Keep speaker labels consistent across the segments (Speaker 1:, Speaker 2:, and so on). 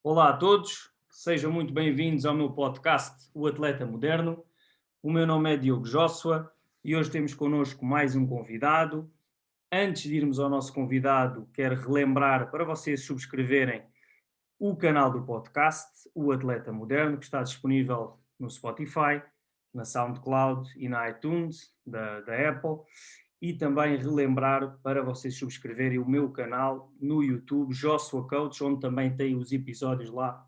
Speaker 1: Olá a todos, sejam muito bem-vindos ao meu podcast, O Atleta Moderno. O meu nome é Diogo Jóssua e hoje temos connosco mais um convidado. Antes de irmos ao nosso convidado, quero relembrar para vocês subscreverem o canal do podcast, O Atleta Moderno, que está disponível no Spotify, na SoundCloud e na iTunes da Apple. E também relembrar para vocês subscreverem o meu canal no YouTube, Joshua Coach, onde também tem os episódios lá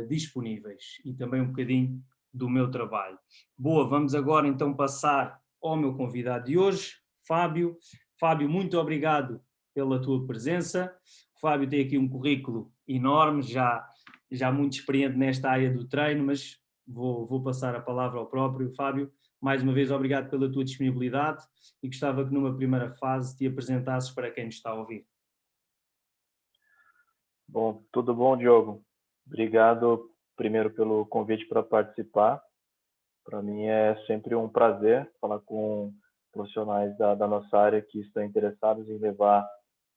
Speaker 1: disponíveis e também um bocadinho do meu trabalho. Boa, vamos agora então passar ao meu convidado de hoje, Fábio. Fábio, muito obrigado pela tua presença. O Fábio tem aqui um currículo enorme, já muito experiente nesta área do treino, mas vou passar a palavra ao próprio Fábio. Mais uma vez, obrigado pela tua disponibilidade e gostava que numa primeira fase te apresentasses para quem nos está a ouvir.
Speaker 2: Bom, tudo bom, Diogo? Obrigado primeiro pelo convite para participar. Para mim é sempre um prazer falar com profissionais da nossa área que estão interessados em levar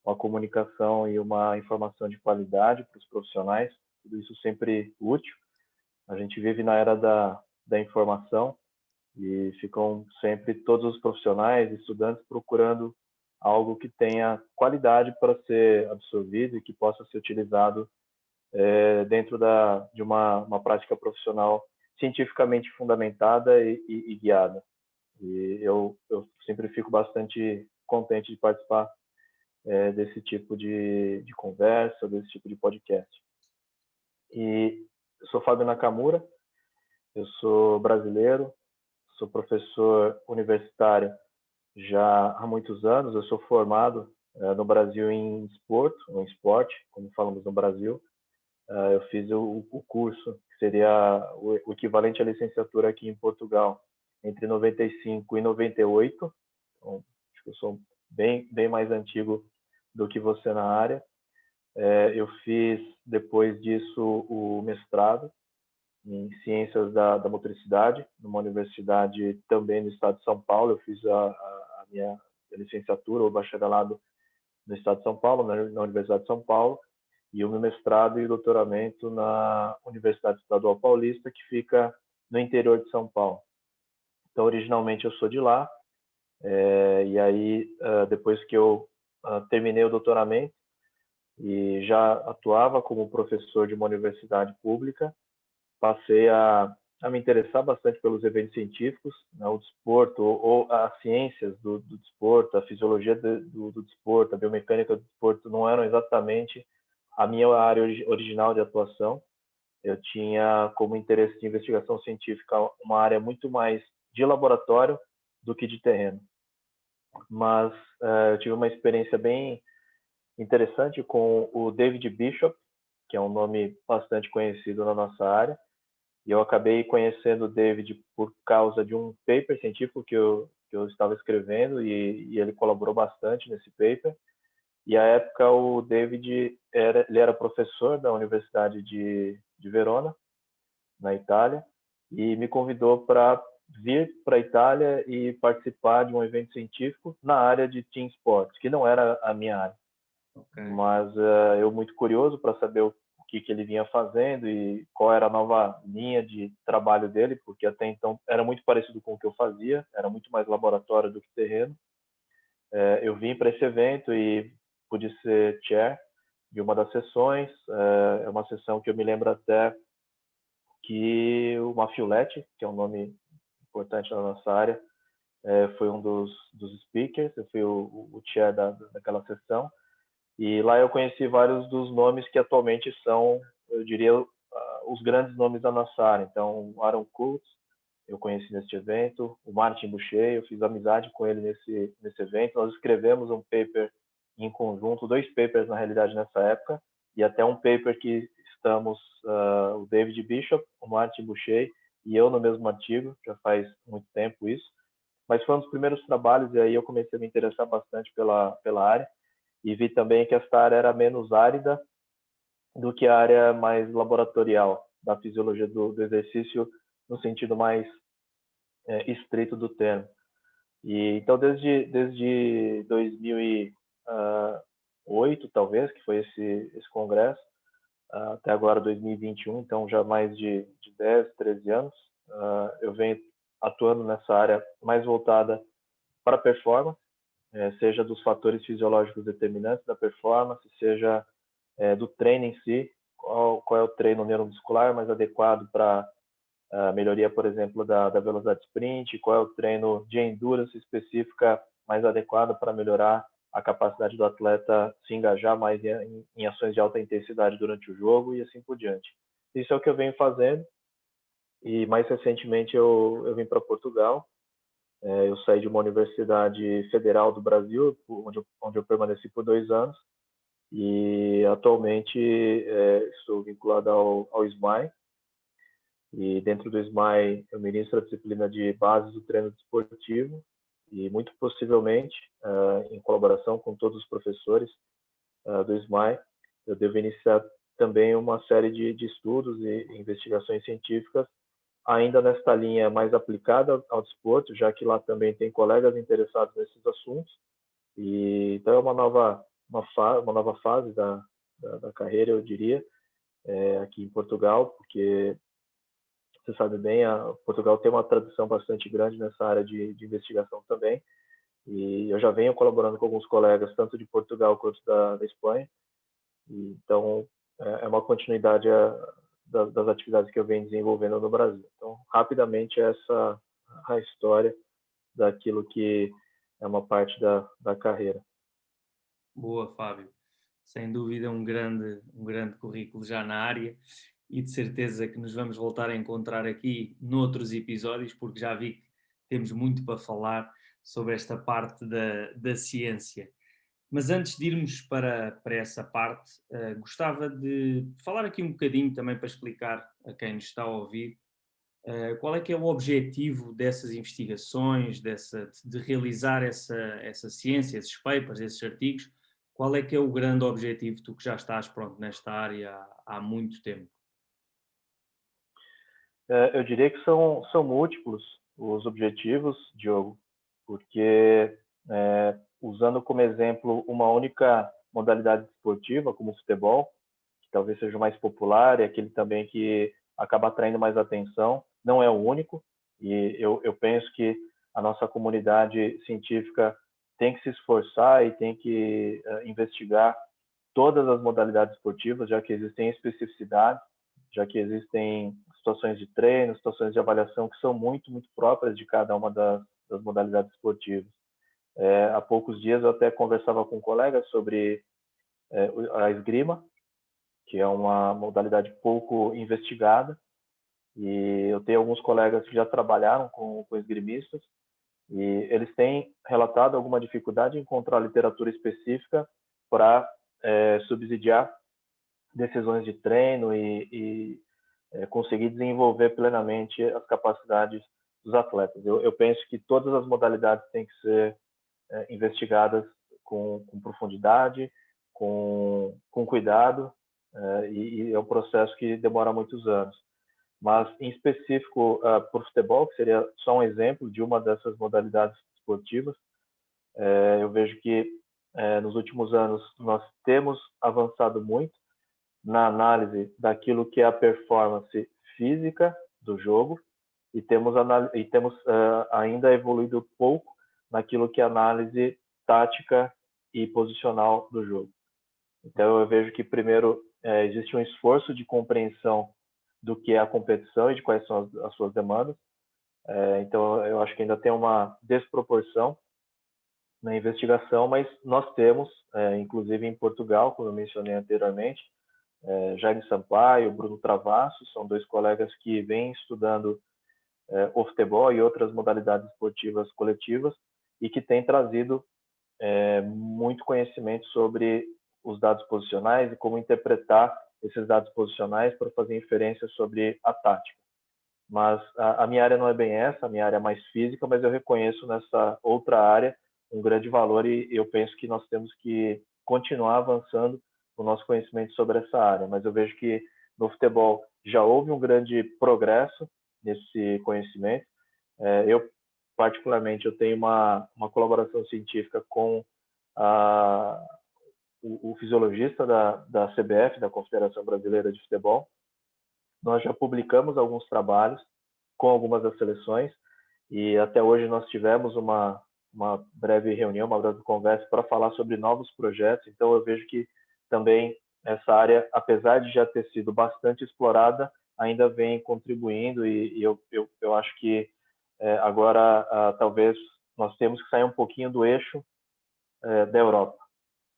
Speaker 2: uma comunicação e uma informação de qualidade para os profissionais. Tudo isso sempre útil. A gente vive na era da informação e ficam sempre todos os profissionais, estudantes, procurando algo que tenha qualidade para ser absorvido e que possa ser utilizado dentro de uma prática profissional cientificamente fundamentada e guiada. E eu sempre fico bastante contente de participar desse tipo de conversa, desse tipo de podcast. E eu sou Fábio Nakamura, eu sou brasileiro, sou professor universitário já há muitos anos, eu sou formado no Brasil em esporte, como falamos no Brasil. Eu fiz o curso, que seria o equivalente à licenciatura aqui em Portugal, entre 95 e 98. Então, acho que eu sou bem mais antigo do que você na área. Eu fiz, depois disso, o mestrado em Ciências da Motricidade, numa universidade também no estado de São Paulo. Eu fiz a minha licenciatura, ou bacharelado, no estado de São Paulo, na Universidade de São Paulo, e o meu mestrado e doutoramento na Universidade Estadual Paulista, que fica no interior de São Paulo. Então, originalmente eu sou de lá, e aí, depois que eu terminei o doutoramento e já atuava como professor de uma universidade pública, passei a me interessar bastante pelos eventos científicos, né, o desporto, ou as ciências do desporto, a fisiologia do desporto, a biomecânica do desporto não eram exatamente a minha área original de atuação. Eu tinha como interesse de investigação científica uma área muito mais de laboratório do que de terreno. Mas eu tive uma experiência bem interessante com o David Bishop, que é um nome bastante conhecido na nossa área. E eu acabei conhecendo o David por causa de um paper científico que eu estava escrevendo, e ele colaborou bastante nesse paper. E à época o David ele era professor da Universidade de Verona, na Itália, e me convidou para vir para a Itália e participar de um evento científico na área de team sports, que não era a minha área.
Speaker 1: Okay.
Speaker 2: Mas eu muito curioso para saber o que ele vinha fazendo e qual era a nova linha de trabalho dele, porque até então era muito parecido com o que eu fazia, era muito mais laboratório do que terreno. Eu vim para esse evento e pude ser chair de uma das sessões. É uma sessão que eu me lembro até que o Mafiuletti, que é um nome importante na nossa área, foi um dos speakers. Eu fui o chair daquela sessão. E lá eu conheci vários dos nomes que atualmente são, eu diria, os grandes nomes da nossa área. Então, o Aaron Kurtz, eu conheci neste evento, o Martin Boucher, eu fiz amizade com ele nesse evento. Nós escrevemos um paper em conjunto, dois papers na realidade nessa época, e até um paper que estamos, o David Bishop, o Martin Boucher e eu no mesmo artigo, já faz muito tempo isso. Mas foi um dos primeiros trabalhos, e aí eu comecei a me interessar bastante pela área, e vi também que esta área era menos árida do que a área mais laboratorial da fisiologia do exercício, no sentido mais estrito do termo. E então desde 2008, talvez, que foi esse congresso, até agora 2021, então já mais de 10, 13 anos. Eu venho atuando nessa área mais voltada para a performance, seja dos fatores fisiológicos determinantes da performance, seja do treino em si, qual é o treino neuromuscular mais adequado para a melhoria, por exemplo, da velocidade sprint, qual é o treino de endurance específica mais adequado para melhorar a capacidade do atleta se engajar mais em ações de alta intensidade durante o jogo e assim por diante. Isso é o que eu venho fazendo e mais recentemente eu vim para Portugal. Eu saí de uma universidade federal do Brasil, onde eu permaneci por 2 anos e atualmente estou vinculado ao SMAI, e dentro do SMAI eu ministro a disciplina de bases do treino desportivo e muito possivelmente, em colaboração com todos os professores do SMAI, eu devo iniciar também uma série de estudos e investigações científicas ainda nesta linha mais aplicada ao desporto, já que lá também tem colegas interessados nesses assuntos. E então é uma nova fase da carreira, eu diria, aqui em Portugal, porque você sabe bem, Portugal tem uma tradição bastante grande nessa área de investigação também, e eu já venho colaborando com alguns colegas, tanto de Portugal quanto da Espanha, e, então é uma continuidade das atividades que eu venho desenvolvendo no Brasil. Então, rapidamente, essa a história daquilo que é uma parte da carreira.
Speaker 1: Boa, Fábio. Sem dúvida um grande currículo já na área e de certeza que nos vamos voltar a encontrar aqui noutros episódios, porque já vi que temos muito para falar sobre esta parte da ciência. Mas antes de irmos para essa parte, gostava de falar aqui um bocadinho também para explicar a quem nos está a ouvir qual é que é o objetivo dessas investigações, de realizar essa ciência, esses papers, esses artigos. Qual é que é o grande objetivo, tu que já estás pronto nesta área há muito tempo?
Speaker 2: Eu diria que são múltiplos os objetivos, Diogo, porque usando como exemplo uma única modalidade esportiva, como o futebol, que talvez seja o mais popular e aquele também que acaba atraindo mais atenção, não é o único, e eu penso que a nossa comunidade científica tem que se esforçar e tem que investigar todas as modalidades esportivas, já que existem especificidades, já que existem situações de treino, situações de avaliação que são muito, muito próprias de cada uma das modalidades esportivas. Há poucos dias eu até conversava com um colega sobre a esgrima, que é uma modalidade pouco investigada, e eu tenho alguns colegas que já trabalharam com esgrimistas, e eles têm relatado alguma dificuldade em encontrar literatura específica para subsidiar decisões de treino e conseguir desenvolver plenamente as capacidades dos atletas. Eu penso que todas as modalidades têm que ser investigadas com profundidade, com cuidado, e é um processo que demora muitos anos. Mas, em específico, para o futebol, que seria só um exemplo de uma dessas modalidades esportivas, eu vejo que nos últimos anos nós temos avançado muito na análise daquilo que é a performance física do jogo e temos ainda evoluído pouco naquilo que é a análise tática e posicional do jogo. Então eu vejo que primeiro existe um esforço de compreensão do que é a competição e de quais são as suas demandas. Então eu acho que ainda tem uma desproporção na investigação, mas nós temos, inclusive em Portugal, como eu mencionei anteriormente, Jaime Sampaio, Bruno Travasso, são 2 colegas que vêm estudando o futebol e outras modalidades esportivas coletivas e que têm trazido muito conhecimento sobre os dados posicionais e como interpretar esses dados posicionais para fazer inferência sobre a tática. Mas a minha área não é bem essa, a minha área é mais física, mas eu reconheço nessa outra área um grande valor e eu penso que nós temos que continuar avançando o nosso conhecimento sobre essa área. Mas eu vejo que no futebol já houve um grande progresso nesse conhecimento. Eu, particularmente, eu tenho uma colaboração científica com o fisiologista da CBF, da Confederação Brasileira de Futebol. Nós já publicamos alguns trabalhos com algumas das seleções e até hoje nós tivemos uma breve reunião, uma breve conversa para falar sobre novos projetos. Então eu vejo que também essa área, apesar de já ter sido bastante explorada, ainda vem contribuindo e eu acho que agora talvez nós temos que sair um pouquinho do eixo da Europa.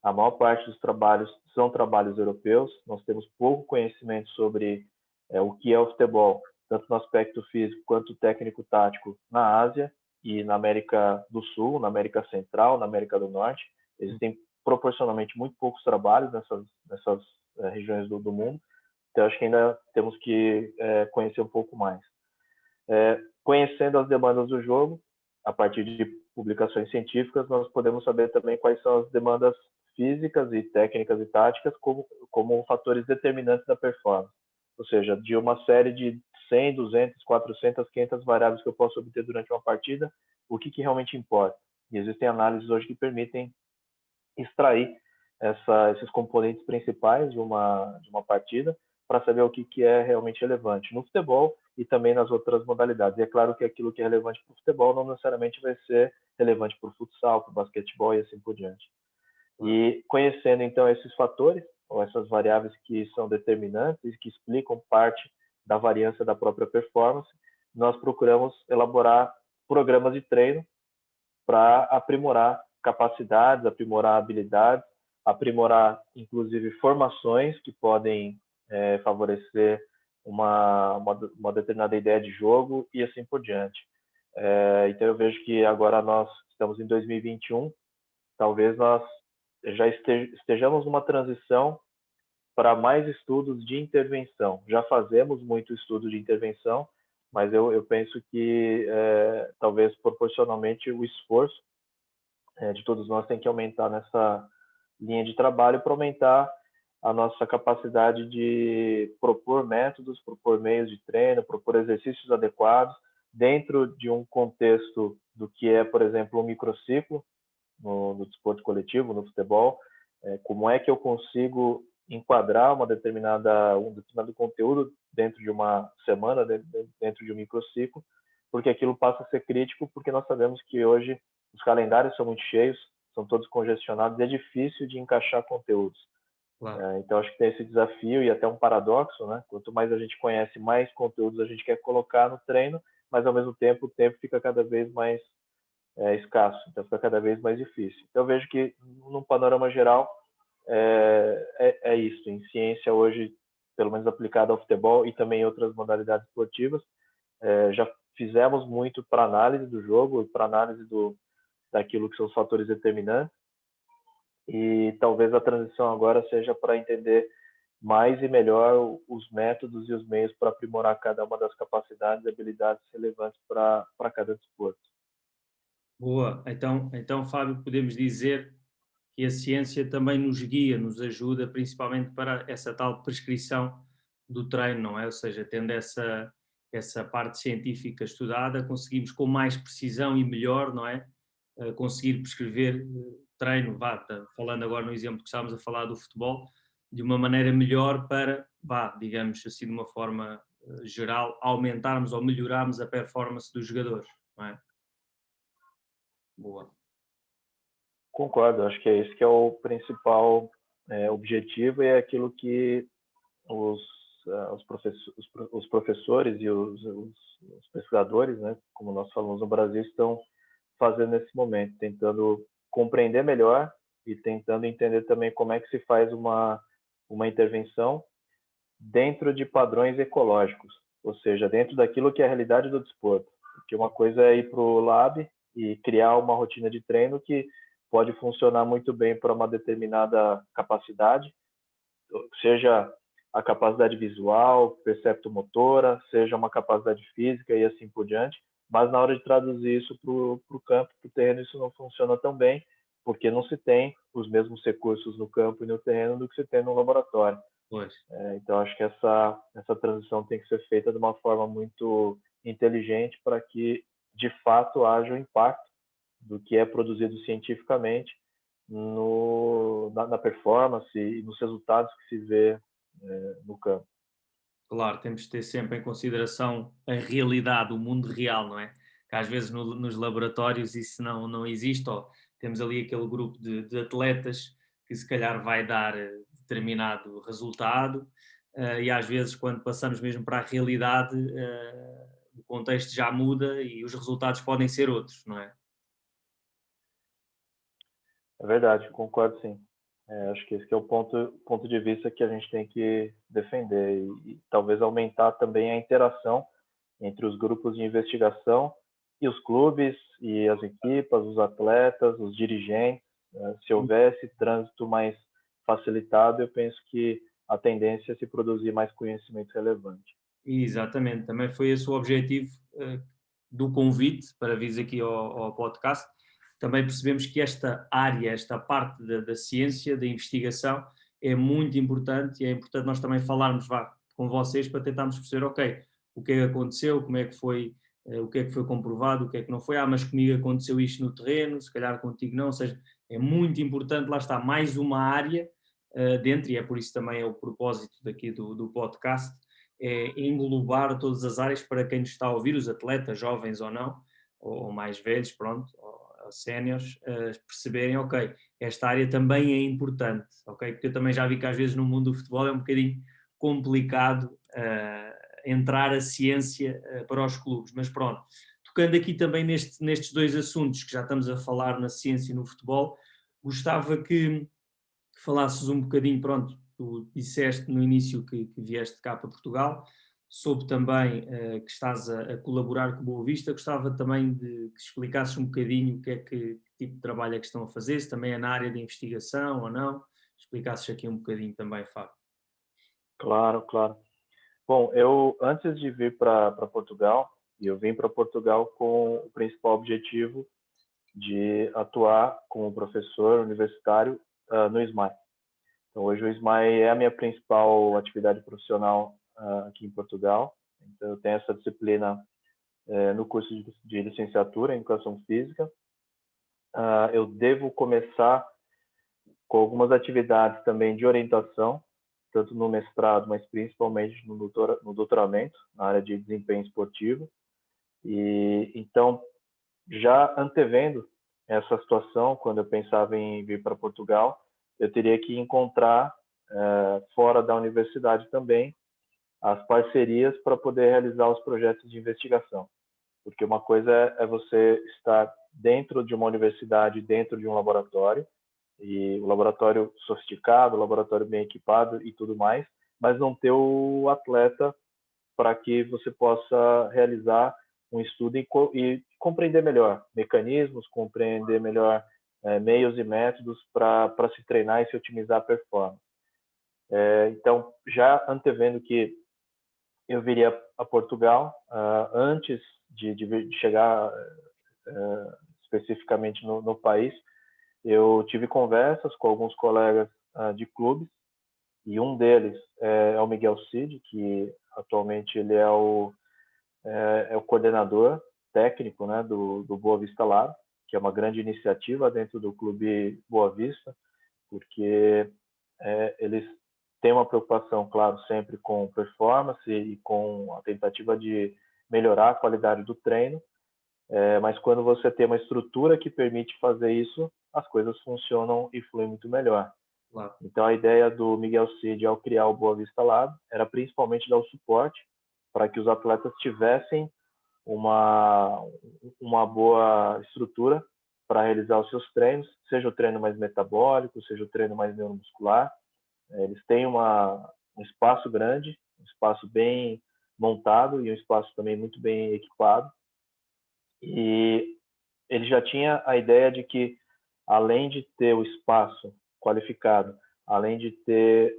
Speaker 2: A maior parte dos trabalhos são trabalhos europeus, nós temos pouco conhecimento sobre o que é o futebol, tanto no aspecto físico quanto técnico-tático na Ásia e na América do Sul, na América Central, na América do Norte. Existem proporcionalmente muito poucos trabalhos nessas regiões do mundo, então acho que ainda temos que conhecer um pouco mais. Conhecendo as demandas do jogo, a partir de publicações científicas, nós podemos saber também quais são as demandas físicas e técnicas e táticas como fatores determinantes da performance. Ou seja, de uma série de 100, 200, 400, 500 variáveis que eu posso obter durante uma partida, o que realmente importa. E existem análises hoje que permitem extrair esses componentes principais de uma partida para saber o que é realmente relevante no futebol e também nas outras modalidades. E é claro que aquilo que é relevante para o futebol não necessariamente vai ser relevante para o futsal, para o basquetebol e assim por diante. E conhecendo, então, esses fatores, ou essas variáveis que são determinantes e que explicam parte da variância da própria performance, nós procuramos elaborar programas de treino para aprimorar capacidades, aprimorar habilidades, aprimorar, inclusive, formações que podem favorecer uma determinada ideia de jogo e assim por diante. Então, eu vejo que agora nós estamos em 2021, talvez nós já estejamos numa transição para mais estudos de intervenção. Já fazemos muito estudo de intervenção, mas eu penso que talvez proporcionalmente o esforço de todos nós tem que aumentar nessa linha de trabalho para aumentar a nossa capacidade de propor métodos, propor meios de treino, propor exercícios adequados dentro de um contexto do que é, por exemplo, um microciclo no desporto coletivo, no futebol. Como é que eu consigo enquadrar um determinado conteúdo dentro de uma semana, dentro de um microciclo, porque aquilo passa a ser crítico, porque nós sabemos que hoje os calendários são muito cheios, são todos congestionados, e é difícil de encaixar conteúdos. Claro. Então, acho que tem esse desafio e até um paradoxo, né? Quanto mais a gente conhece, mais conteúdos a gente quer colocar no treino, mas, ao mesmo tempo, o tempo fica cada vez mais escasso, então fica cada vez mais difícil. Então, eu vejo que, num panorama geral, é isso. Em ciência, hoje, pelo menos aplicada ao futebol e também em outras modalidades esportivas, já fizemos muito para análise do jogo, para análise daquilo que são os fatores determinantes, e talvez a transição agora seja para entender mais e melhor os métodos e os meios para aprimorar cada uma das capacidades e habilidades relevantes para cada desporto.
Speaker 1: Boa. Então, Fábio, podemos dizer que a ciência também nos guia, nos ajuda, principalmente para essa tal prescrição do treino, não é? Ou seja, tendo essa parte científica estudada, conseguimos com mais precisão e melhor, não é? Conseguir prescrever treino, falando agora no exemplo que estávamos a falar do futebol, de uma maneira melhor para, digamos assim, de uma forma geral, aumentarmos ou melhorarmos a performance dos jogadores, não é? Boa.
Speaker 2: Concordo, acho que é esse que é o principal objetivo e é aquilo que os professores e os pesquisadores, né, como nós falamos no Brasil, estão fazendo nesse momento, tentando compreender melhor e tentando entender também como é que se faz uma intervenção dentro de padrões ecológicos, ou seja, dentro daquilo que é a realidade do desporto. Porque uma coisa é ir para o lab e criar uma rotina de treino que pode funcionar muito bem para uma determinada capacidade, seja a capacidade visual, perceptomotora, seja uma capacidade física e assim por diante, mas na hora de traduzir isso para o campo, para o terreno, isso não funciona tão bem, porque não se tem os mesmos recursos no campo e no terreno do que se tem no laboratório. Então, acho que essa transição tem que ser feita de uma forma muito inteligente para que, de fato, haja um impacto do que é produzido cientificamente na performance e nos resultados que se vê no campo.
Speaker 1: Claro, temos de ter sempre em consideração a realidade, o mundo real, não é? Que às vezes nos laboratórios isso não existe, ou temos ali aquele grupo de atletas que se calhar vai dar determinado resultado, e às vezes quando passamos mesmo para a realidade, o contexto já muda e os resultados podem ser outros, não é?
Speaker 2: É verdade, concordo sim. Acho que esse que é o ponto de vista que a gente tem que defender e talvez aumentar também a interação entre os grupos de investigação e os clubes e as equipas, os atletas, os dirigentes. Se houvesse trânsito mais facilitado, eu penso que a tendência é se produzir mais conhecimento relevante.
Speaker 1: Exatamente, também foi esse o objetivo do convite para vir aqui ao podcast. Também percebemos que esta área, esta parte da ciência, da investigação, é muito importante e é importante nós também falarmos com vocês para tentarmos perceber, ok, o que é que aconteceu, como é que foi, o que é que foi comprovado, o que é que não foi, mas comigo aconteceu isto no terreno, se calhar contigo não, ou seja, é muito importante, lá está, mais uma área dentro, e é por isso também é o propósito daqui do podcast, é englobar todas as áreas para quem nos está a ouvir, os atletas, jovens ou não, ou mais velhos, pronto, ou séniores, perceberem, ok, esta área também é importante, ok? Porque eu também já vi que às vezes no mundo do futebol é um bocadinho complicado entrar a ciência para os clubes, mas pronto. Tocando aqui também nestes dois assuntos que já estamos a falar na ciência e no futebol, gostava que falasses um bocadinho, pronto, tu disseste no início que vieste cá para Portugal, soube também que estás a colaborar com o Boa Vista, gostava também de que explicasses um bocadinho que tipo de trabalho é que estão a fazer, se também é na área de investigação ou não, explicasses aqui um bocadinho também, Fábio.
Speaker 2: Claro, claro. Bom, eu antes de vir para Portugal, eu vim para Portugal com o principal objetivo de atuar como professor universitário no SMAI. Então, hoje o SMAI é a minha principal atividade profissional aqui em Portugal. Então, eu tenho essa disciplina no curso de licenciatura em Educação Física. Eu devo começar com algumas atividades também de orientação, tanto no mestrado, mas principalmente no doutoramento, na área de desempenho esportivo. E então, já antevendo essa situação, quando eu pensava em vir para Portugal, eu teria que encontrar, fora da universidade também, as parcerias para poder realizar os projetos de investigação. Porque uma coisa é você estar dentro de uma universidade, dentro de um laboratório, e o laboratório sofisticado, o laboratório bem equipado e tudo mais, mas não ter o atleta para que você possa realizar um estudo e compreender melhor mecanismos, compreender melhor meios e métodos para se treinar e se otimizar a performance. Então, já antevendo que eu viria a Portugal, antes de chegar especificamente no país, eu tive conversas com alguns colegas de clubes, e um deles é o Miguel Cid, que atualmente ele é o coordenador técnico, né, do Boa Vista Lab, que é uma grande iniciativa dentro do Clube Boa Vista, porque eles têm uma preocupação, claro, sempre com performance e com a tentativa de melhorar a qualidade do treino, mas quando você tem uma estrutura que permite fazer isso, as coisas funcionam e fluem muito melhor.
Speaker 1: Claro.
Speaker 2: Então, a ideia do Miguel Cid ao criar o Boa Vista Lab era principalmente dar o suporte para que os atletas tivessem uma boa estrutura para realizar os seus treinos, seja o treino mais metabólico, seja o treino mais neuromuscular. Eles têm um espaço grande, um espaço bem montado e um espaço também muito bem equipado. E ele já tinha a ideia de que, além de ter o espaço qualificado, além de ter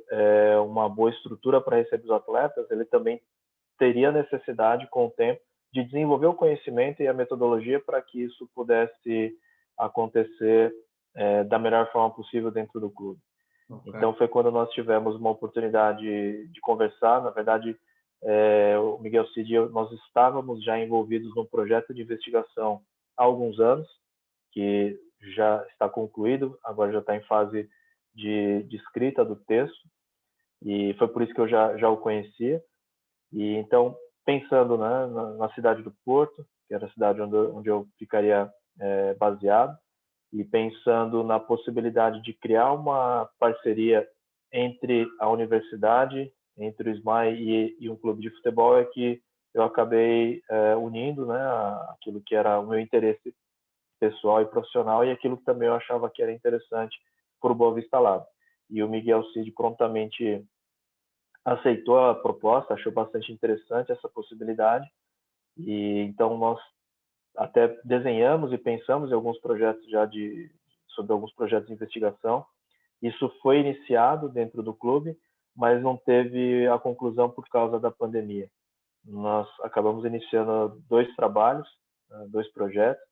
Speaker 2: uma boa estrutura para receber os atletas, ele também teria necessidade, com o tempo, de desenvolver o conhecimento e a metodologia para que isso pudesse acontecer da melhor forma possível dentro do clube. Okay. Então, foi quando nós tivemos uma oportunidade de conversar. Na verdade, o Miguel Cid e eu, nós estávamos já envolvidos num projeto de investigação há alguns anos, que já está concluído, agora já está em fase de escrita do texto, e foi por isso que eu já o conhecia. E então, pensando, né, na cidade do Porto, que era a cidade onde eu ficaria baseado, e pensando na possibilidade de criar uma parceria entre a universidade, entre o SMAE e um clube de futebol, é que eu acabei unindo, né, aquilo que era o meu interesse pessoal e profissional e aquilo que também eu achava que era interessante para o Boa Vista Lab. E o Miguel Cid prontamente aceitou a proposta, achou bastante interessante essa possibilidade, e então nós até desenhamos e pensamos em alguns projetos sobre alguns projetos de investigação. Isso foi iniciado dentro do clube, mas não teve a conclusão por causa da pandemia. Nós acabamos iniciando 2 trabalhos, 2 projetos,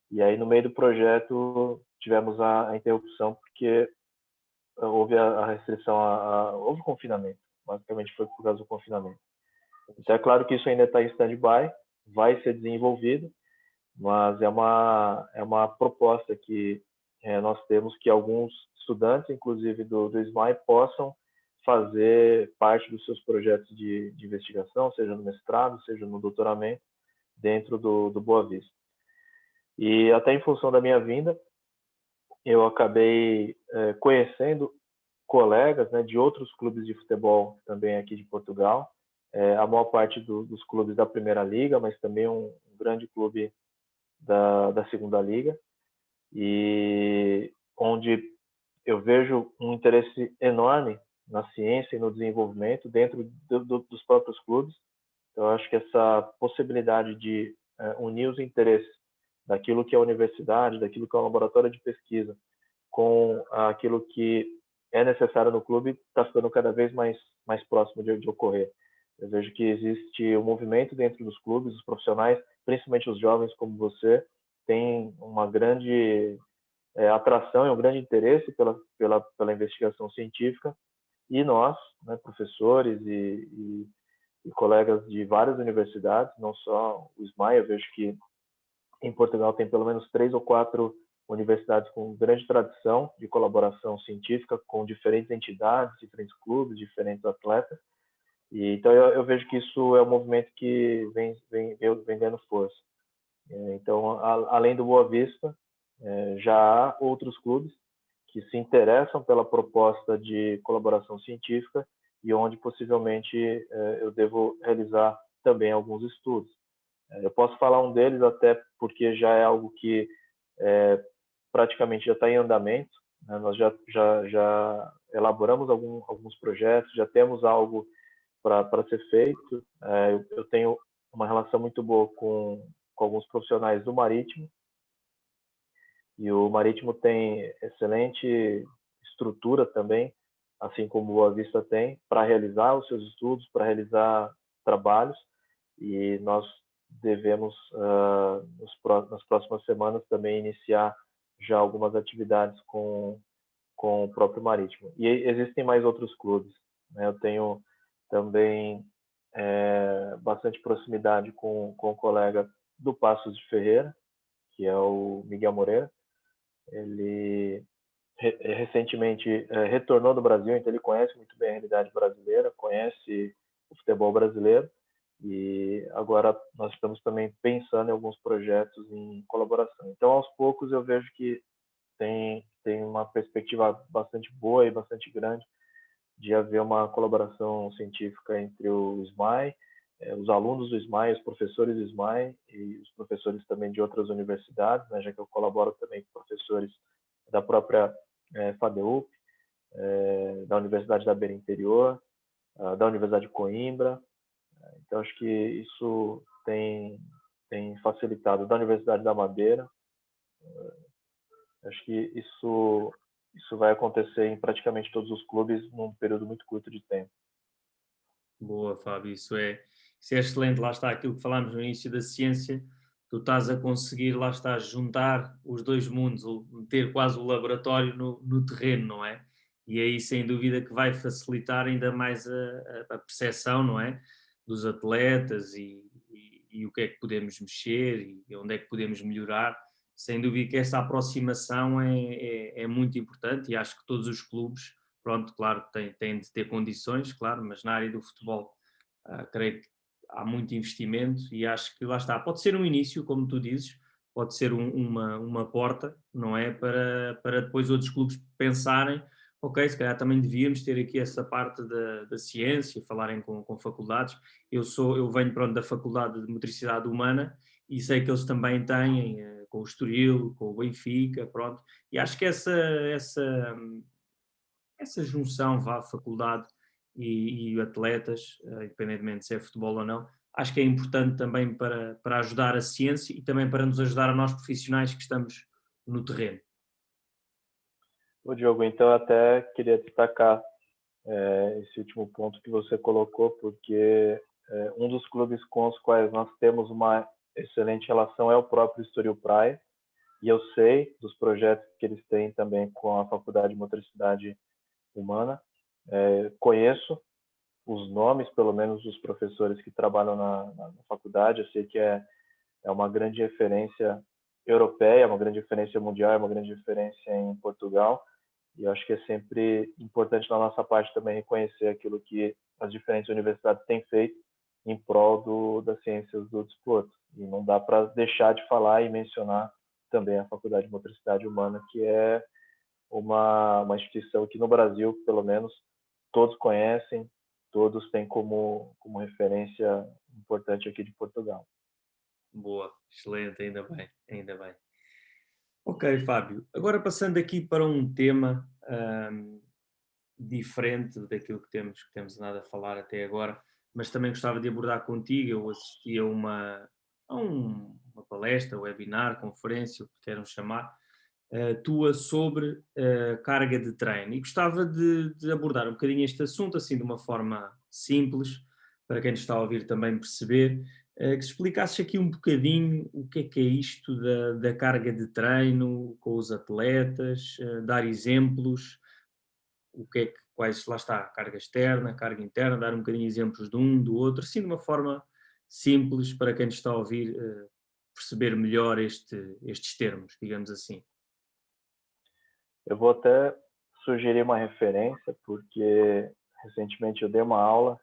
Speaker 2: e aí no meio do projeto tivemos a interrupção porque houve a restrição, houve confinamento, basicamente foi por causa do confinamento. Então é claro que isso ainda está em stand-by, vai ser desenvolvido, mas é uma proposta que nós temos que alguns estudantes, inclusive do SMAE, possam fazer parte dos seus projetos de investigação, seja no mestrado, seja no doutoramento, dentro do Boa Vista. E até em função da minha vinda, eu acabei conhecendo colegas, né, de outros clubes de futebol também aqui de Portugal, a maior parte dos clubes da Primeira Liga, mas também um grande clube da Segunda Liga, e onde eu vejo um interesse enorme na ciência e no desenvolvimento dentro dos próprios clubes. Então, eu acho que essa possibilidade de unir os interesses daquilo que é a universidade, daquilo que é o laboratório de pesquisa, com aquilo que é necessário no clube, está ficando cada vez mais próximo de ocorrer. Eu vejo que existe um movimento dentro dos clubes, os profissionais, principalmente os jovens como você, têm uma grande atração e um grande interesse pela investigação científica, e nós, né, professores e colegas de várias universidades, não só o SMAE, eu vejo que em Portugal tem pelo menos 3 ou 4 universidades com grande tradição de colaboração científica com diferentes entidades, diferentes clubes, diferentes atletas. E então eu vejo que isso é um movimento que vem ganhando força. Então, além do Boa Vista, já há outros clubes que se interessam pela proposta de colaboração científica e onde possivelmente eu devo realizar também alguns estudos. Eu posso falar um deles até porque já é algo que praticamente já está em andamento, né? Nós já elaboramos alguns projetos, já temos algo para ser feito. Eu tenho uma relação muito boa com alguns profissionais do Marítimo, e o Marítimo tem excelente estrutura também, assim como o Boa Vista tem, para realizar os seus estudos, para realizar trabalhos, e nós devemos, nas próximas semanas, também iniciar já algumas atividades com o próprio Marítimo. E existem mais outros clubes, né? Eu tenho também bastante proximidade com um colega do Passos de Ferreira, que é o Miguel Moreira. Ele recentemente retornou do Brasil, então ele conhece muito bem a realidade brasileira, conhece o futebol brasileiro, e agora nós estamos também pensando em alguns projetos em colaboração. Então, aos poucos, eu vejo que tem uma perspectiva bastante boa e bastante grande de haver uma colaboração científica entre o SMAE, os alunos do SMAE, os professores do SMAE e os professores também de outras universidades, né, já que eu colaboro também com professores da própria FADEUP, da Universidade da Beira Interior, da Universidade de Coimbra. Então, acho que isso tem facilitado, da Universidade da Madeira. Acho que isso vai acontecer em praticamente todos os clubes num período muito curto de tempo.
Speaker 1: Boa, Fábio, isso é excelente. Lá está aquilo que falámos no início da ciência. Tu estás a conseguir, lá está, juntar os dois mundos, ter quase o laboratório no terreno, não é? E aí, sem dúvida, que vai facilitar ainda mais a percepção, não é? Dos atletas e o que é que podemos mexer e onde é que podemos melhorar. sem dúvida que essa aproximação é muito importante e acho que todos os clubes, pronto, claro, têm de ter condições, claro, mas na área do futebol, creio que há muito investimento e acho que lá está. Pode ser um início, como tu dizes, pode ser uma porta, não é? Para depois outros clubes pensarem, ok, se calhar também devíamos ter aqui essa parte da ciência, falarem com faculdades. Eu venho, pronto, da Faculdade de Motricidade Humana e sei que eles também têm, com o Estoril, com o Benfica, pronto, e acho que essa junção, vá, faculdade e atletas, independentemente se é futebol ou não, acho que é importante também para ajudar a ciência e também para nos ajudar a nós profissionais que estamos no terreno.
Speaker 2: O Diogo, então eu até queria destacar esse último ponto que você colocou, porque um dos clubes com os quais nós temos uma excelente relação é o próprio Estoril Praia, e eu sei dos projetos que eles têm também com a Faculdade de Motricidade Humana. Conheço os nomes, pelo menos, dos professores que trabalham na faculdade. Eu sei que é uma grande referência europeia, uma grande referência mundial, é uma grande referência em Portugal. E eu acho que é sempre importante da nossa parte também reconhecer aquilo que as diferentes universidades têm feito em prol das ciências do desporto. E não dá para deixar de falar e mencionar também a Faculdade de Motricidade Humana, que é uma instituição que no Brasil, pelo menos, todos conhecem, todos têm como referência importante aqui de Portugal.
Speaker 1: Boa, excelente, ainda bem, ainda bem. Ok, Fábio, agora passando aqui para um tema diferente daquilo que temos nada a falar até agora, mas também gostava de abordar contigo. Eu assisti a uma palestra, webinar, conferência, o que queiram chamar, tua sobre carga de treino. E gostava de abordar um bocadinho este assunto, assim, de uma forma simples, para quem nos está a ouvir também perceber, que explicasses aqui um bocadinho o que é isto da carga de treino com os atletas, dar exemplos, quais, lá está, carga externa, carga interna, dar um bocadinho exemplos de um, do outro, assim de uma forma simples para quem nos está a ouvir perceber melhor estes termos, digamos assim.
Speaker 2: Eu vou até sugerir uma referência, porque recentemente eu dei uma aula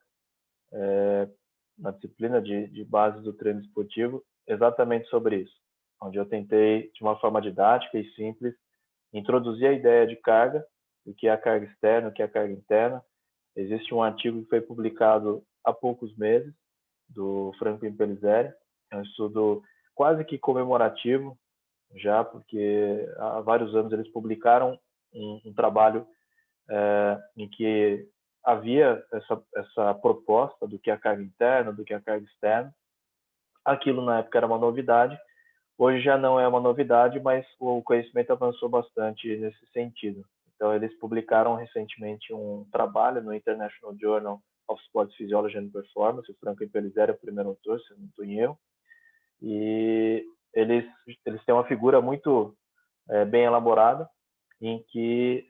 Speaker 2: na disciplina de base do treino esportivo exatamente sobre isso, onde eu tentei, de uma forma didática e simples, introduzir a ideia de carga, o que é a carga externa, o que é a carga interna. Existe um artigo que foi publicado há poucos meses, do Franklin Pellizzeri, é um estudo quase que comemorativo, já, porque há vários anos eles publicaram um trabalho em que havia essa proposta do que é a carga interna, do que é a carga externa. Aquilo na época era uma novidade, hoje já não é uma novidade, mas o conhecimento avançou bastante nesse sentido. Então, eles publicaram recentemente um trabalho no International Journal of Sports Physiology and Performance. O Franklin Pellizzeri é o primeiro autor, se não estou em erro. E eles têm uma figura muito bem elaborada, em que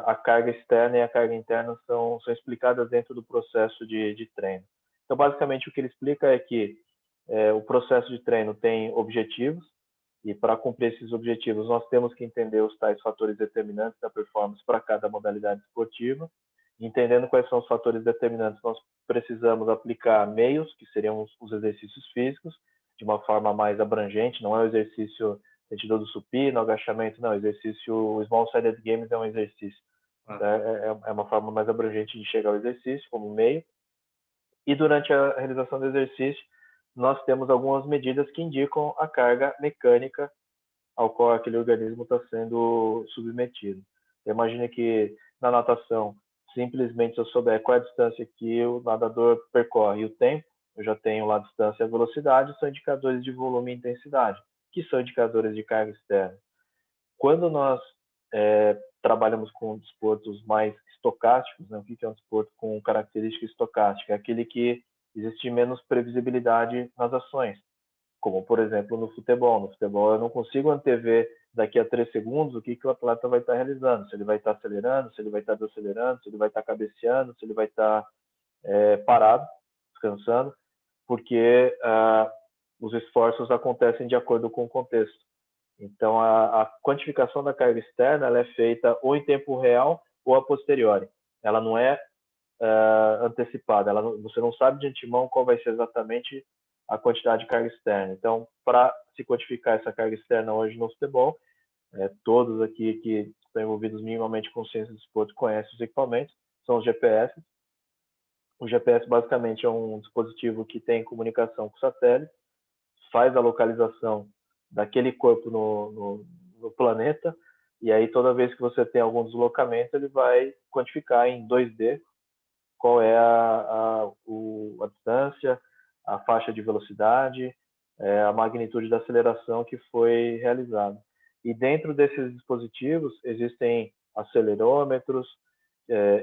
Speaker 2: a carga externa e a carga interna são explicadas dentro do processo de treino. Então, basicamente, o que ele explica é que o processo de treino tem objetivos, e para cumprir esses objetivos, nós temos que entender os tais fatores determinantes da performance para cada modalidade esportiva. Entendendo quais são os fatores determinantes, nós precisamos aplicar meios, que seriam os exercícios físicos, de uma forma mais abrangente. Não é o exercício sentido do supino, agachamento, não. O Small Sided Games é um exercício. É uma forma mais abrangente de chegar ao exercício como meio. E durante a realização do exercício, nós temos algumas medidas que indicam a carga mecânica ao qual aquele organismo está sendo submetido. Imagine que na natação, simplesmente se eu souber qual é a distância que o nadador percorre e o tempo, eu já tenho lá a distância e a velocidade, são indicadores de volume e intensidade, que são indicadores de carga externa. Quando nós trabalhamos com desportos mais estocásticos, né? O que é um desporto com característica estocástica? É aquele que existe menos previsibilidade nas ações, como, por exemplo, no futebol. No futebol, eu não consigo antever daqui a 3 segundos o que o atleta vai estar realizando, se ele vai estar acelerando, se ele vai estar desacelerando, se ele vai estar cabeceando, se ele vai estar parado, descansando, porque os esforços acontecem de acordo com o contexto. Então, a quantificação da carga externa ela é feita ou em tempo real ou a posteriori. Ela não é antecipada. Você não sabe de antemão qual vai ser exatamente a quantidade de carga externa. Então, para se quantificar essa carga externa hoje no futebol, todos aqui que estão envolvidos minimamente com ciência do desporto conhecem os equipamentos, são os GPS. O GPS basicamente é um dispositivo que tem comunicação com o satélite, faz a localização daquele corpo no planeta, e aí toda vez que você tem algum deslocamento, ele vai quantificar em 2D qual é a distância, a faixa de velocidade, a magnitude da aceleração que foi realizada. E dentro desses dispositivos existem acelerômetros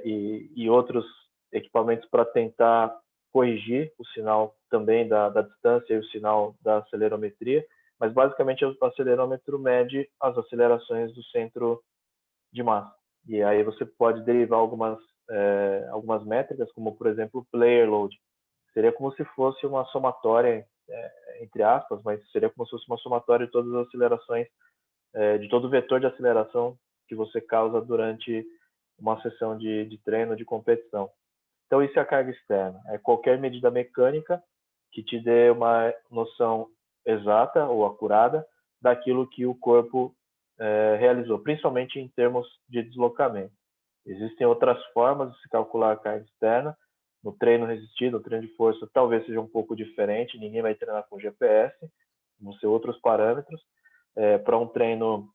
Speaker 2: e outros equipamentos para tentar corrigir o sinal também da distância e o sinal da acelerometria, mas basicamente o acelerômetro mede as acelerações do centro de massa. E aí você pode derivar algumas métricas, como por exemplo o player load. Seria como se fosse uma somatória, entre aspas, mas seria como se fosse uma somatória de todas as acelerações, de todo o vetor de aceleração que você causa durante uma sessão de treino, de competição. Então, isso é a carga externa. É qualquer medida mecânica que te dê uma noção exata ou acurada daquilo que o corpo realizou, principalmente em termos de deslocamento. Existem outras formas de se calcular a carga externa. No treino resistido, no treino de força, talvez seja um pouco diferente. Ninguém vai treinar com GPS, vão ser outros parâmetros. Para um treino,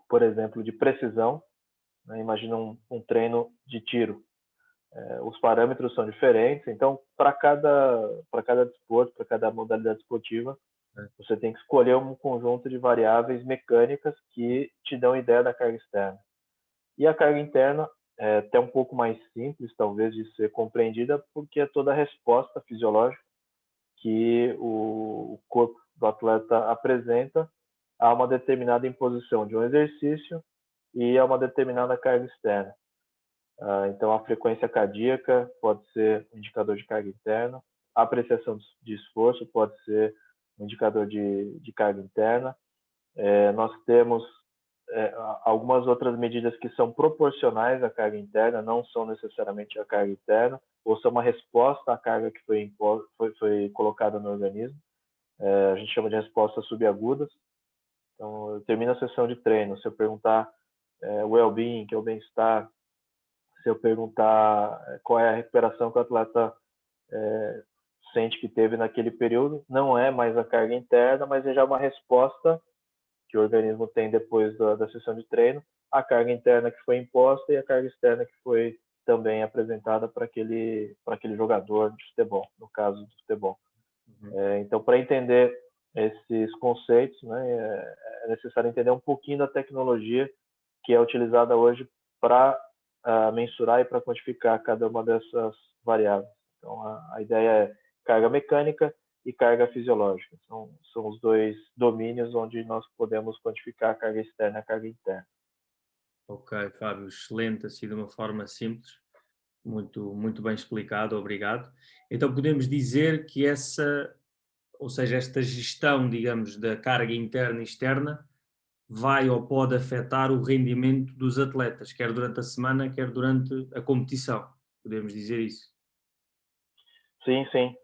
Speaker 2: por exemplo, de precisão, né? Imagina um treino de tiro. Os parâmetros são diferentes, então para cada desporto, para cada modalidade esportiva, você tem que escolher um conjunto de variáveis mecânicas que te dão ideia da carga externa. E a carga interna é até um pouco mais simples, talvez, de ser compreendida, porque é toda a resposta fisiológica que o corpo do atleta apresenta a uma determinada imposição de um exercício e a uma determinada carga externa. Então, a frequência cardíaca pode ser um indicador de carga interna, a apreciação de esforço pode ser um indicador de carga interna. Nós temos algumas outras medidas que são proporcionais à carga interna, não são necessariamente a carga interna, ou são uma resposta à carga que foi colocada no organismo. A gente chama de respostas subagudas. Então, eu termino a sessão de treino, se eu perguntar well-being, que é o bem-estar, se eu perguntar qual é a recuperação que o atleta sente que teve naquele período, não é mais a carga interna, mas é já uma resposta que o organismo tem depois da sessão de treino, a carga interna que foi imposta e a carga externa que foi também apresentada para aquele jogador de futebol, no caso do futebol. Então, para entender esses conceitos, né, é necessário entender um pouquinho da tecnologia que é utilizada hoje para mensurar e para quantificar cada uma dessas variáveis. Então, a ideia é carga mecânica e carga fisiológica. São os dois domínios onde nós podemos quantificar a carga externa e a carga interna.
Speaker 1: Ok, Fábio, excelente, assim de uma forma simples, muito, muito bem explicado, obrigado. Então podemos dizer que ou seja, esta gestão, digamos, da carga interna e externa vai ou pode afetar o rendimento dos atletas, quer durante a semana, quer durante a competição. Podemos dizer isso.
Speaker 2: Sim, sim.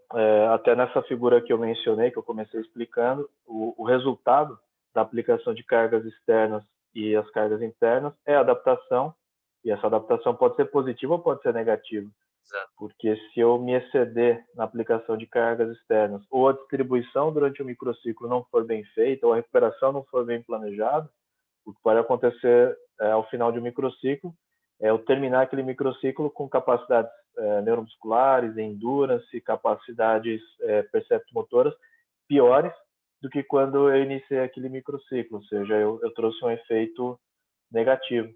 Speaker 2: Até nessa figura que eu mencionei, que eu comecei explicando, o resultado da aplicação de cargas externas e as cargas internas é a adaptação, e essa adaptação pode ser positiva ou pode ser negativa.
Speaker 1: Exato.
Speaker 2: Porque se eu me exceder na aplicação de cargas externas, ou a distribuição durante o microciclo não for bem feita, ou a recuperação não for bem planejada, o que pode acontecer ao final de um microciclo é eu terminar aquele microciclo com capacidades neuromusculares, endurance, capacidades perceptomotoras piores do que quando eu iniciei aquele microciclo, ou seja, eu trouxe um efeito negativo.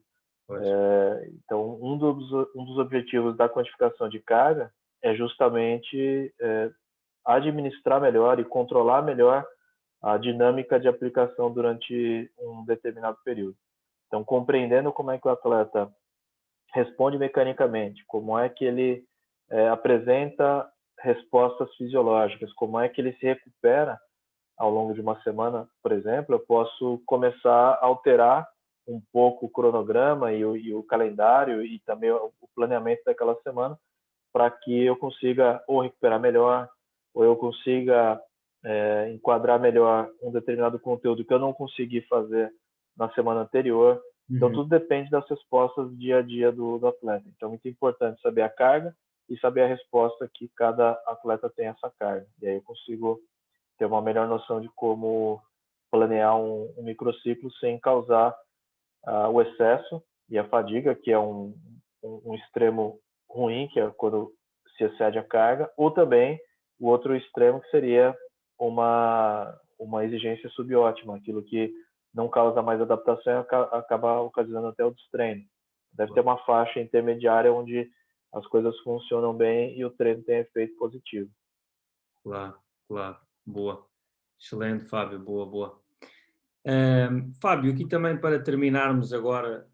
Speaker 2: Então, um dos objetivos da quantificação de carga é justamente administrar melhor e controlar melhor a dinâmica de aplicação durante um determinado período. Então, compreendendo como é que o atleta responde mecanicamente, como é que ele apresenta respostas fisiológicas, como é que ele se recupera ao longo de uma semana, por exemplo, eu posso começar a alterar um pouco o cronograma e o calendário e também o planeamento daquela semana para que eu consiga ou recuperar melhor, ou eu consiga enquadrar melhor um determinado conteúdo que eu não consegui fazer na semana anterior. Então, tudo depende das respostas dia a dia do atleta. Então, é muito importante saber a carga e saber a resposta que cada atleta tem a essa carga. E aí eu consigo ter uma melhor noção de como planear um microciclo sem causar o excesso e a fadiga, que é um extremo ruim, que é quando se excede a carga, ou também o outro extremo, que seria uma exigência subótima, aquilo que não causa mais adaptação e acaba ocasionando até o destreino. Deve ter uma faixa intermediária onde as coisas funcionam bem e o treino tem efeito positivo.
Speaker 1: Claro, claro. Boa. Excelente, Fábio. Boa, boa. Fábio, aqui também para terminarmos agora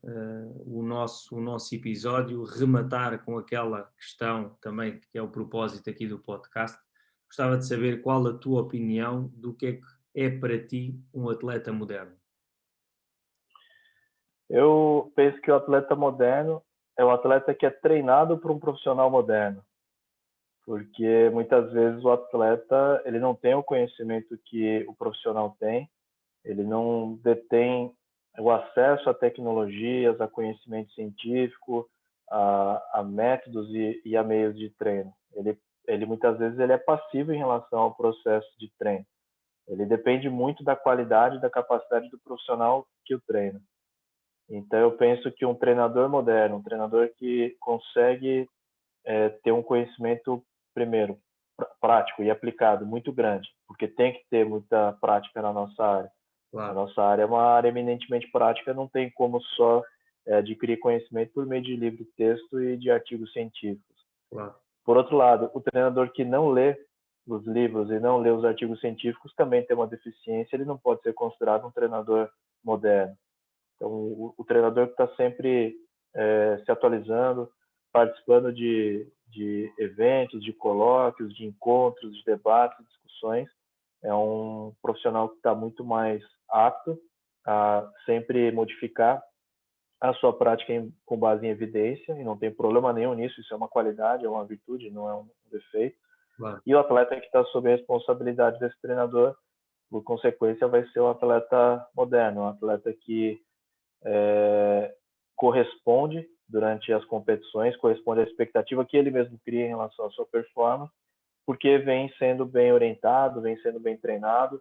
Speaker 1: o nosso episódio, rematar com aquela questão também que é o propósito aqui do podcast. Gostava de saber qual a tua opinião do que é para ti um atleta moderno.
Speaker 2: Eu penso que o atleta moderno é o atleta que é treinado por um profissional moderno, porque muitas vezes o atleta ele não tem o conhecimento que o profissional tem, ele não detém o acesso a tecnologias, a conhecimento científico, a métodos e a meios de treino. Ele muitas vezes ele é passivo em relação ao processo de treino. Ele depende muito da qualidade e da capacidade do profissional que o treina. Então, eu penso que um treinador moderno, um treinador que consegue ter um conhecimento, primeiro, prático e aplicado muito grande, porque tem que ter muita prática na nossa área.
Speaker 1: Claro.
Speaker 2: A nossa área é uma área eminentemente prática, não tem como só adquirir conhecimento por meio de livro de texto e de artigos científicos.
Speaker 1: Claro.
Speaker 2: Por outro lado, o treinador que não lê os livros e não lê os artigos científicos também tem uma deficiência, ele não pode ser considerado um treinador moderno. Então, o treinador que está sempre se atualizando, participando de eventos, de colóquios, de encontros, de debates, discussões, é um profissional que está muito mais apto a sempre modificar a sua prática com base em evidência, e não tem problema nenhum nisso, isso é uma qualidade, é uma virtude, não é um defeito.
Speaker 1: Claro.
Speaker 2: E o atleta que está sob a responsabilidade desse treinador, por consequência, vai ser um atleta moderno, um atleta que corresponde durante as competições, corresponde à expectativa que ele mesmo cria em relação à sua performance, porque vem sendo bem orientado, vem sendo bem treinado,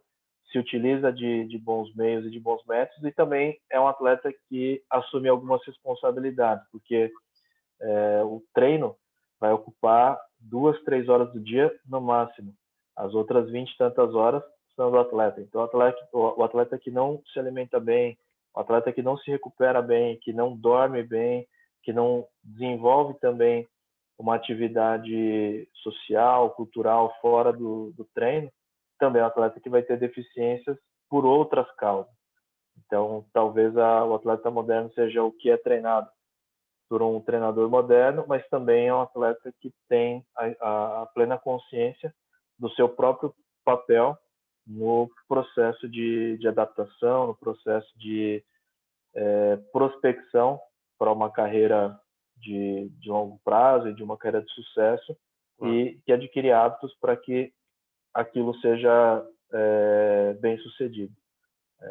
Speaker 2: se utiliza de bons meios e de bons métodos, e também é um atleta que assume algumas responsabilidades, porque o treino vai ocupar 2, 3 horas do dia no máximo. As outras 20 e tantas horas são do atleta. Então, o atleta que não se alimenta bem, o atleta que não se recupera bem, que não dorme bem, que não desenvolve também uma atividade social, cultural fora do treino, também é um atleta que vai ter deficiências por outras causas. Então, talvez o atleta moderno seja o que é treinado por um treinador moderno, mas também é um atleta que tem a plena consciência do seu próprio papel no processo de adaptação, no processo de prospecção para uma carreira de longo prazo e de uma carreira de sucesso,
Speaker 1: Claro.
Speaker 2: e que adquire hábitos para que aquilo seja bem sucedido.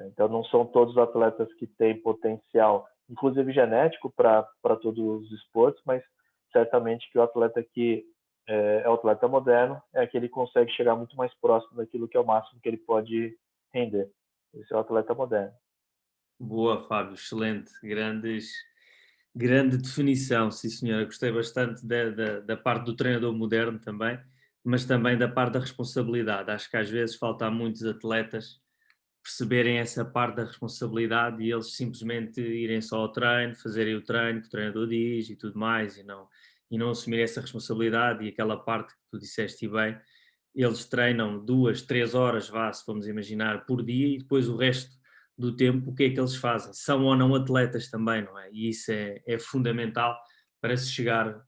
Speaker 2: Então, não são todos os atletas que têm potencial, inclusive genético, para todos os esportes, mas certamente que o atleta que é o atleta moderno é aquele que consegue chegar muito mais próximo daquilo que é o máximo que ele pode render. Esse é o atleta moderno.
Speaker 1: Boa, Fábio, excelente. Grande definição, sim senhora. Gostei bastante da parte do treinador moderno também, mas também da parte da responsabilidade. Acho que às vezes falta a muitos atletas perceberem essa parte da responsabilidade e eles simplesmente irem só ao treino, fazerem o treino que o treinador diz e tudo mais, e não assumirem essa responsabilidade e aquela parte que tu disseste bem, eles treinam 2, 3 horas, se vamos imaginar, por dia, e depois o resto do tempo, o que é que eles fazem? São ou não atletas também, não é? E isso é fundamental para se chegar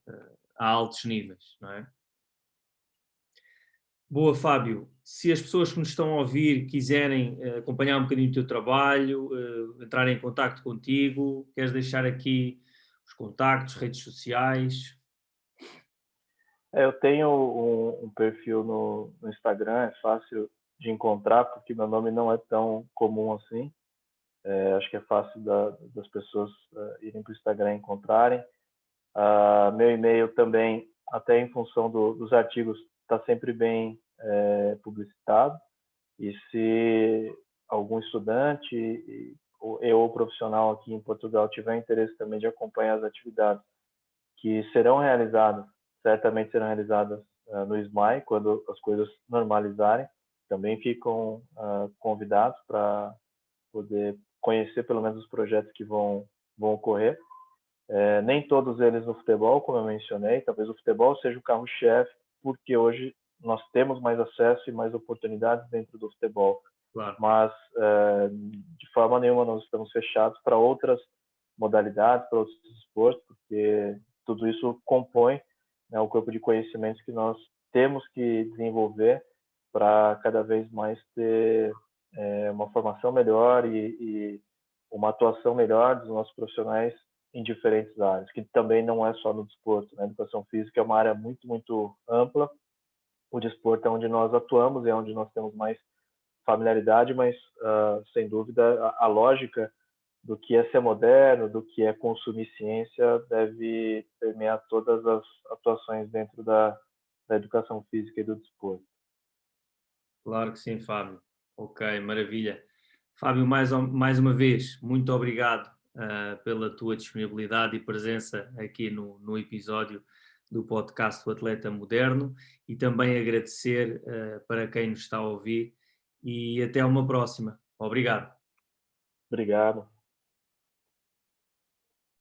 Speaker 1: a altos níveis, não é? Boa, Fábio. Se as pessoas que nos estão a ouvir quiserem acompanhar um bocadinho o teu trabalho, entrarem em contacto contigo, queres deixar aqui os contactos, redes sociais?
Speaker 2: Eu tenho um perfil no Instagram, é fácil de encontrar, porque meu nome não é tão comum assim. Acho que é fácil das pessoas irem para o Instagram e encontrarem. Meu e-mail também, até em função dos artigos, está sempre bem publicitado. E se algum estudante ou profissional aqui em Portugal tiver interesse também de acompanhar as atividades que serão realizadas, certamente serão realizadas no SMAI, quando as coisas normalizarem, também ficam convidados para poder conhecer pelo menos os projetos que vão ocorrer. Nem todos eles no futebol, como eu mencionei, talvez o futebol seja o carro-chefe, porque hoje nós temos mais acesso e mais oportunidades dentro do futebol.
Speaker 1: Claro.
Speaker 2: Mas, de forma nenhuma, nós estamos fechados para outras modalidades, para outros esportes, porque tudo isso compõe, né, o corpo de conhecimentos que nós temos que desenvolver para cada vez mais ter uma formação melhor e uma atuação melhor dos nossos profissionais em diferentes áreas, que também não é só no desporto, né? A educação física é uma área muito, muito ampla. O desporto é onde nós atuamos, é onde nós temos mais familiaridade, mas, sem dúvida, a lógica do que é ser moderno, do que é consumir ciência, deve permear todas as atuações dentro da educação física e do desporto.
Speaker 1: Claro que sim, Fábio. Ok, maravilha. Fábio, mais uma vez, muito obrigado pela tua disponibilidade e presença aqui no episódio do podcast do Atleta Moderno e também agradecer para quem nos está a ouvir e até uma próxima. Obrigado.
Speaker 2: Obrigado.